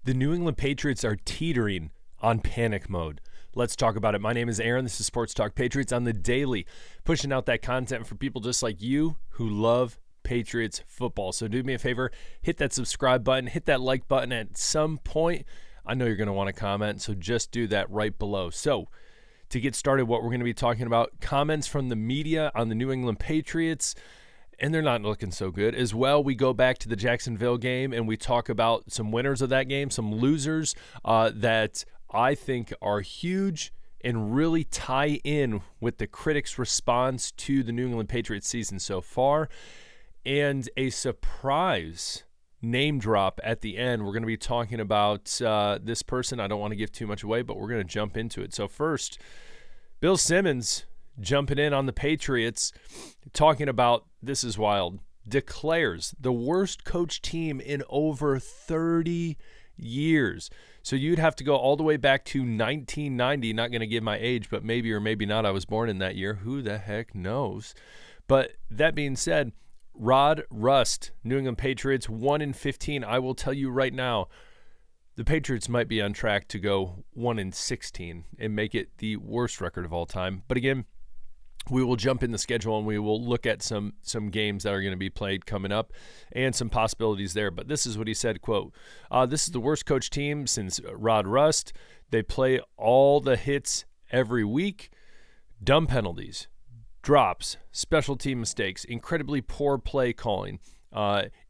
The New England Patriots are teetering on panic mode. Let's talk about it. My name is Aaron. This is Sports Talk Patriots on the daily, pushing out that content for people just like you who love Patriots football. So do me a favor, hit that subscribe button, hit that like button at some point. I know you're going to want to comment, so just do that right below. So to get started, what we're going to be talking about, comments from the media on the New England Patriots, and they're not looking so good. As well, we go back to the Jacksonville game, and we talk about some winners of that game, some losers that I think are huge and really tie in with the critics' response to the New England Patriots season so far, and a surprise name drop at the end. We're going to be talking about this person. I don't want to give too much away, but we're going to jump into it. So first, Bill Simmons jumping in on the Patriots, talking about, this is wild, declares the worst coach team in over 30 years. So you'd have to go all the way back to 1990. Not going to give my age, but maybe or maybe not. I was born in that year. Who the heck knows? But that being said, Rod Rust, New England Patriots, 1-15. I will tell you right now, the Patriots might be on track to go 1-16 and make it the worst record of all time. But again, we will jump in the schedule and we will look at some games that are going to be played coming up and some possibilities there. But this is what he said, quote, this is the worst coach team since Rod Rust. They play all the hits every week. Dumb penalties, drops, special team mistakes, incredibly poor play calling.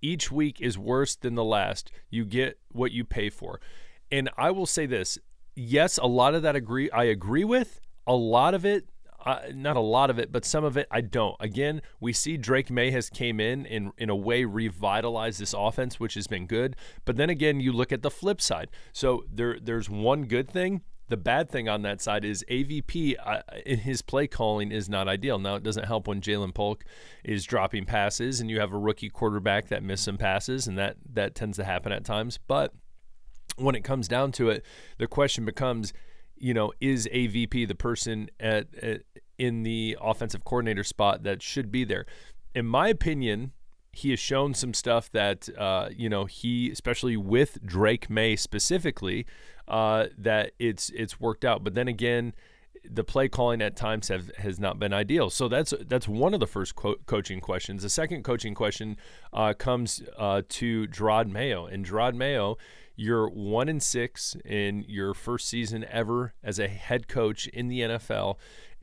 Each week is worse than the last. You get what you pay for. And I will say this. Yes, a lot of that I agree with. A lot of it, not a lot of it, but some of it I don't. Again, we see Drake May has came in a way revitalized this offense, which has been good. But then again, you look at the flip side. So there's one good thing. The bad thing on that side is AVP in his play calling is not ideal. Now, it doesn't help when Jalen Polk is dropping passes and you have a rookie quarterback that missed some passes, and that tends to happen at times. But when it comes down to it, the question becomes, is AVP the person in the offensive coordinator spot that should be there? In my opinion, he has shown some stuff that, he, especially with Drake May specifically, that it's worked out. But then again, the play calling at times has not been ideal. So that's one of the first coaching questions. The second coaching question comes to Gerard Mayo. And Gerard Mayo, you're 1-6 in your first season ever as a head coach in the NFL,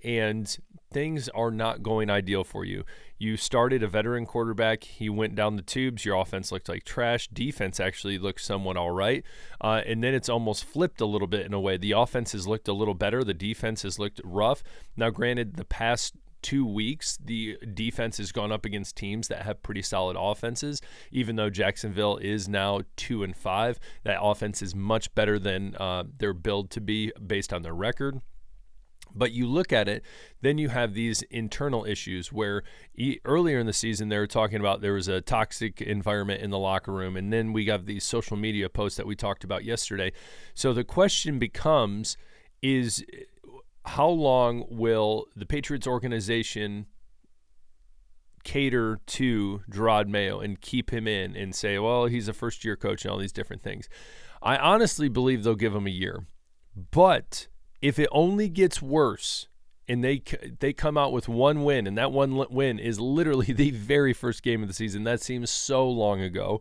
and things are not going ideal for you. You started a veteran quarterback. He went down the tubes. Your offense looked like trash. Defense actually looked somewhat all right. And then it's almost flipped a little bit in a way. The offense has looked a little better. The defense has looked rough. Now, granted, the past 2 weeks, the defense has gone up against teams that have pretty solid offenses. Even though Jacksonville is now 2-5, that offense is much better than they're billed to be based on their record. But you look at it, then you have these internal issues where earlier in the season they were talking about there was a toxic environment in the locker room, and then we got these social media posts that we talked about yesterday. So the question becomes is, how long will the Patriots organization cater to Gerard Mayo and keep him in and say, well, he's a first-year coach and all these different things? I honestly believe they'll give him a year. But if it only gets worse and they come out with one win, and that one win is literally the very first game of the season, that seems so long ago,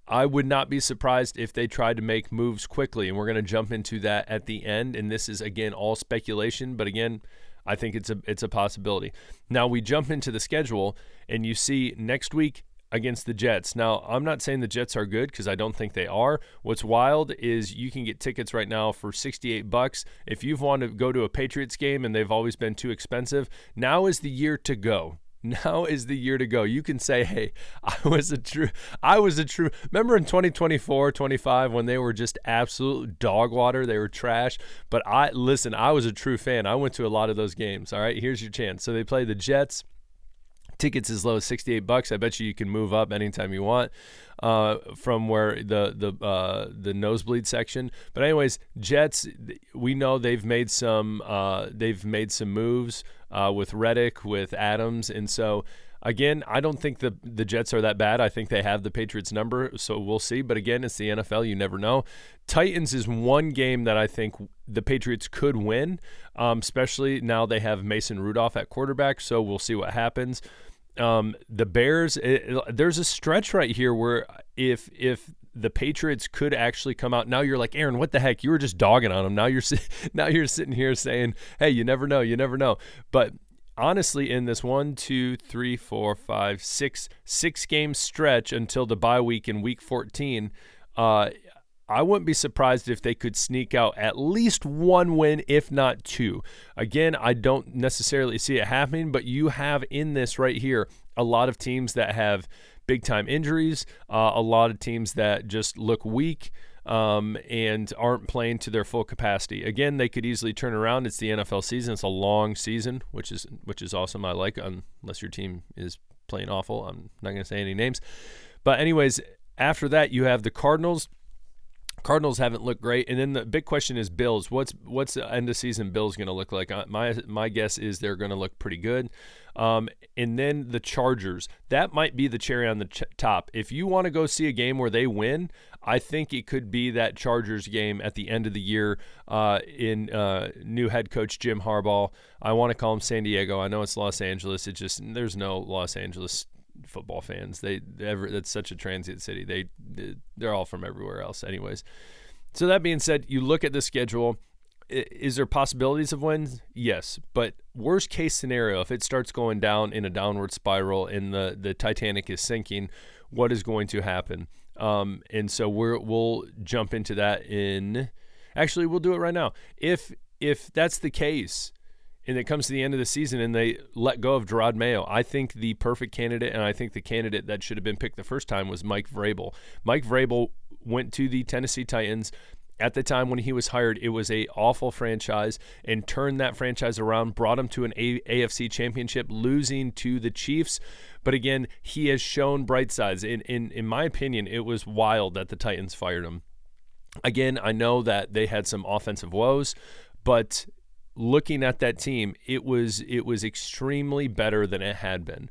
I would not be surprised if they tried to make moves quickly, and we're going to jump into that at the end. And this is, again, all speculation, but again, I think it's a possibility. Now we jump into the schedule, and you see next week against the Jets. Now, I'm not saying the Jets are good because I don't think they are. What's wild is you can get tickets right now for $68. If you've wanted to go to a Patriots game and they've always been too expensive, now is the year to go. Now is the year to go. You can say, hey, I was a true, remember in 2024, 25, when they were just absolute dog water, they were trash. But I was a true fan. I went to a lot of those games. All right, here's your chance. So they play the Jets. Tickets as low as $68. I bet you can move up anytime you want from where the nosebleed section. But anyways, Jets, we know they've made some moves with Reddick, with Adams, and so Again, I don't think the Jets are that bad. I think they have the Patriots number, so we'll see. But again, it's the NFL. You never know. Titans is one game that I think the Patriots could win, especially now they have Mason Rudolph at quarterback, so we'll see what happens. The Bears, there's a stretch right here where if the Patriots could actually come out. Now you're like, Aaron, what the heck? You were just dogging on them. Now you're sitting here saying, hey, you never know. But honestly, in this 6 game stretch until the bye week in week 14, I wouldn't be surprised if they could sneak out at least one win, if not two. Again, I don't necessarily see it happening, but you have in this right here a lot of teams that have big-time injuries, a lot of teams that just look weak and aren't playing to their full capacity. Again, they could easily turn around. It's the NFL season. It's a long season, which is awesome. I like, unless your team is playing awful. I'm not going to say any names. But anyways, after that, you have the Cardinals. Cardinals haven't looked great, and then the big question is Bills. What's the end of season Bills going to look like? My guess is they're going to look pretty good. And then the Chargers. That might be the cherry on the top. If you want to go see a game where they win, I think it could be that Chargers game at the end of the year in new head coach Jim Harbaugh. I want to call him San Diego. I know it's Los Angeles. It's just there's no Los Angeles football fans. That's such a transient city. They're all from everywhere else anyways. So that being said, you look at the schedule. Is there possibilities of wins? Yes, but worst case scenario, if it starts going down in a downward spiral and the Titanic is sinking, what is going to happen? And so we'll jump into that actually we'll do it right now. If that's the case, and it comes to the end of the season and they let go of Gerard Mayo, I think the perfect candidate, and I think the candidate that should have been picked the first time, was Mike Vrabel. Mike Vrabel went to the Tennessee Titans. At the time when he was hired, it was a awful franchise, and turned that franchise around, brought him to an AFC championship, losing to the Chiefs. But again, he has shown bright sides. In my opinion, it was wild that the Titans fired him. Again, I know that they had some offensive woes, but looking at that team, it was extremely better than it had been.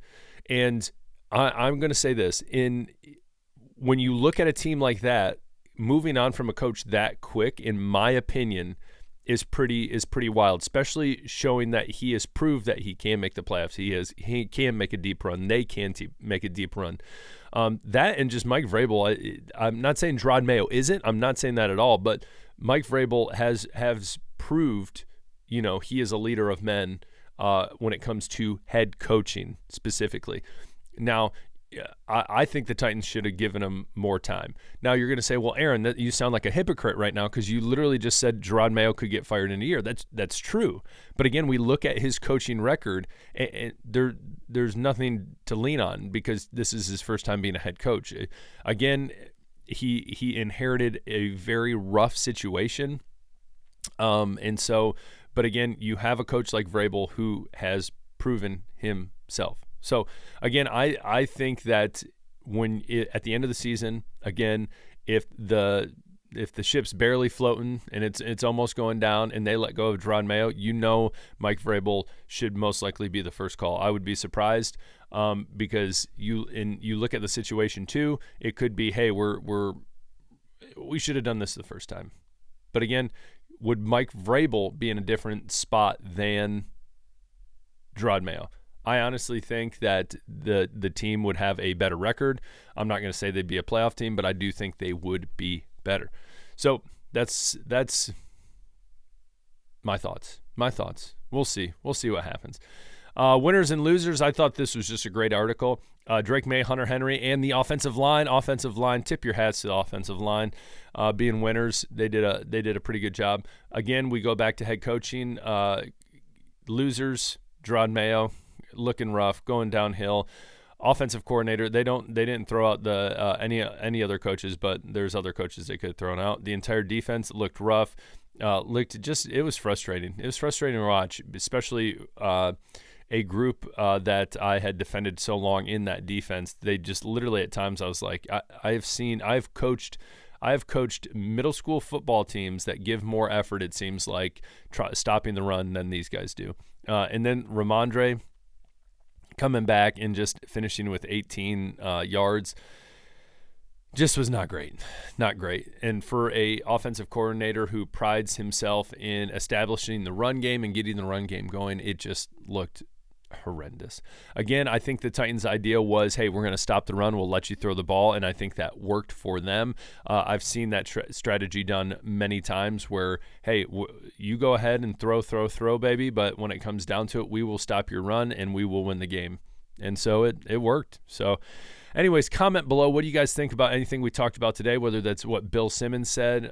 And I'm going to say this: when you look at a team like that, moving on from a coach that quick, in my opinion, is pretty wild. Especially showing that he has proved that he can make the playoffs. He can make a deep run. They can make a deep run. That and just Mike Vrabel. I'm not saying Gerard Mayo isn't. I'm not saying that at all. But Mike Vrabel has proved, he is a leader of men when it comes to head coaching specifically. Now, I think the Titans should have given him more time. Now, you're going to say, well, Aaron, you sound like a hypocrite right now because you literally just said Gerard Mayo could get fired in a year. That's true. But again, we look at his coaching record, and there's nothing to lean on because this is his first time being a head coach. Again, he inherited a very rough situation. But again, you have a coach like Vrabel who has proven himself. So again, I think that at the end of the season, again, if the ship's barely floating and it's almost going down and they let go of Gerard Mayo, Mike Vrabel should most likely be the first call. I would be surprised because you look at the situation too. It could be, hey, we should have done this the first time. But again, would Mike Vrabel be in a different spot than Gerard Mayo? I honestly think that the team would have a better record. I'm not going to say they'd be a playoff team, but I do think they would be better. So that's my thoughts. We'll see what happens. Winners and losers. I thought this was just a great article. Drake May, Hunter Henry, and the offensive line. Tip your hats to the offensive line, being winners. They did a pretty good job. Again, we go back to head coaching. Losers, Gerard Mayo, looking rough, going downhill. Offensive coordinator, they didn't throw out the any other coaches, but there's other coaches they could have thrown out. The entire defense looked rough. It was frustrating. It was frustrating to watch, especially a group that I had defended so long in that defense. They just literally at times I was like, I've coached middle school football teams that give more effort, it seems like, stopping the run than these guys do. And then Ramondre, coming back and just finishing with 18 yards just was not great. Not great. And for a offensive coordinator who prides himself in establishing the run game and getting the run game going, it just looked horrendous. Again, I think the Titans' idea was, hey, we're going to stop the run. We'll let you throw the ball, and I think that worked for them. I've seen that strategy done many times where, hey, you go ahead and throw, baby, but when it comes down to it, we will stop your run, and we will win the game. And so it worked. So anyways, comment below. What do you guys think about anything we talked about today, whether that's what Bill Simmons said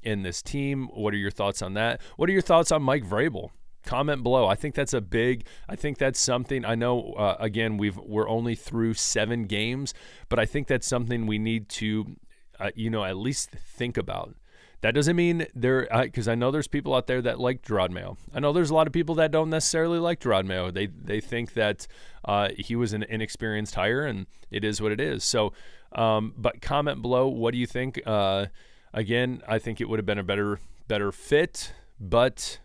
in this team? What are your thoughts on that? What are your thoughts on Mike Vrabel? Comment below. I think that's something. I know, again, we're only through 7 games, but I think that's something we need to, at least think about. That doesn't mean because I know there's people out there that like Gerard Mayo. I know there's a lot of people that don't necessarily like Gerard Mayo. They think that he was an inexperienced hire, and it is what it is. So, but comment below. What do you think? Again, I think it would have been a better fit, but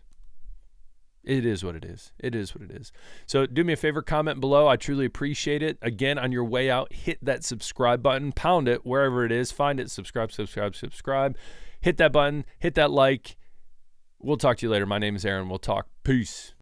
it is what it is. It is what it is. So do me a favor, comment below. I truly appreciate it. Again, on your way out, hit that subscribe button, pound it wherever it is. Find it, subscribe. Hit that button, hit that like. We'll talk to you later. My name is Aaron. We'll talk. Peace.